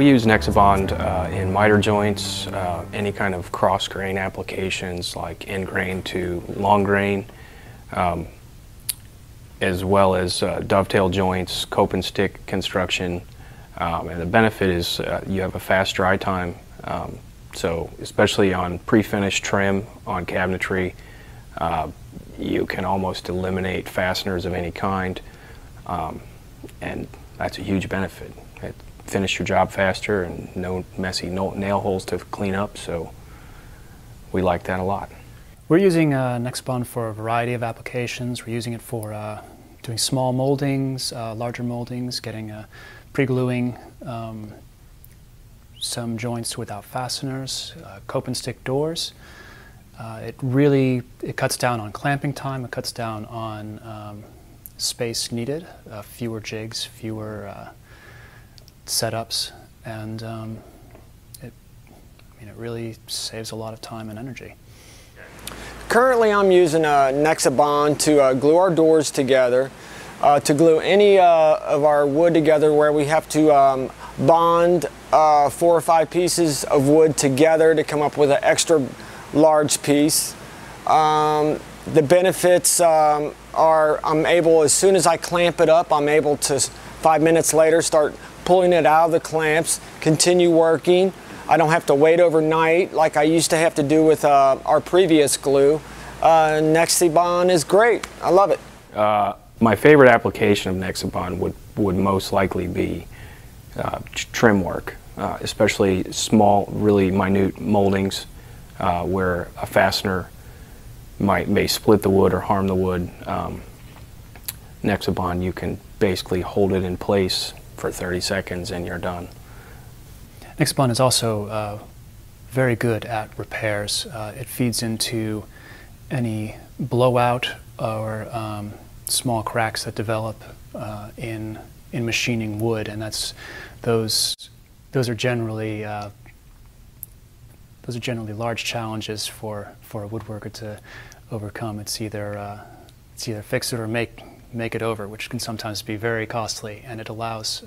We use Nexabond in miter joints, any kind of cross grain applications like end grain to long grain, as well as dovetail joints, cope and stick construction. And the benefit is you have a fast dry time, so especially on pre-finished trim on cabinetry, you can almost eliminate fasteners of any kind, and that's a huge benefit. Finish your job faster and no messy nail holes to clean up, so we like that a lot. We're using Nexabond for a variety of applications. We're using it for doing small moldings, larger moldings, getting pre-gluing some joints without fasteners, cope and stick doors. It cuts down on clamping time, it cuts down on space needed, fewer jigs, fewer setups, and it really saves a lot of time and energy. Currently I'm using Nexabond to glue our doors together, to glue any of our wood together where we have to bond 4 or 5 pieces of wood together to come up with an extra large piece. The benefits are I'm able, as soon as I clamp it up, I'm able to 5 minutes later start pulling it out of the clamps, continue working. I don't have to wait overnight like I used to have to do with our previous glue. Nexabond is great. I love it. My favorite application of Nexabond would most likely be trim work, especially small, really minute moldings where a fastener may split the wood or harm the wood. Nexabond, you can basically hold it in place for 30 seconds and you're done. Nexabond is also very good at repairs. It feeds into any blowout or small cracks that develop in machining wood, and those are generally large challenges for a woodworker to overcome. It's either fix it or make it over, which can sometimes be very costly, and it allows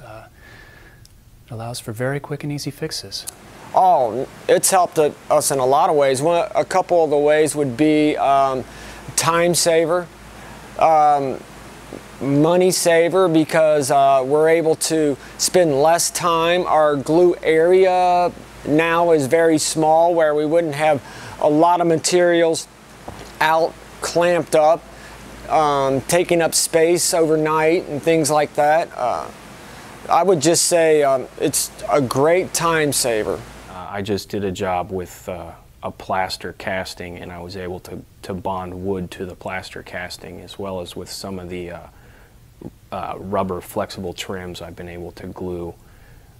for very quick and easy fixes. Oh, it's helped us in a lot of ways. A couple of the ways would be time saver, money saver, because we're able to spend less time. Our glue area now is very small, where we wouldn't have a lot of materials out clamped up, taking up space overnight and things like that. I would just say it's a great time saver. I just did a job with a plaster casting, and I was able to bond wood to the plaster casting, as well as with some of the rubber flexible trims I've been able to glue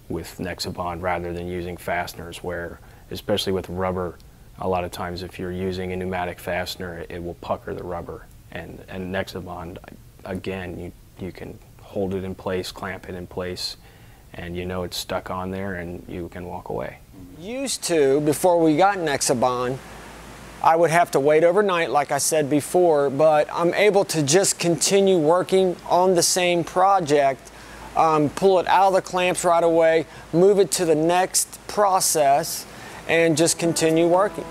with Nexabond rather than using fasteners, where, especially with rubber, a lot of times if you're using a pneumatic fastener, it will pucker the rubber. And Nexabond, again, you can hold it in place, clamp it in place, and you know it's stuck on there and you can walk away. Used to, before we got Nexabond, I would have to wait overnight, like I said before, but I'm able to just continue working on the same project, pull it out of the clamps right away, move it to the next process, and just continue working.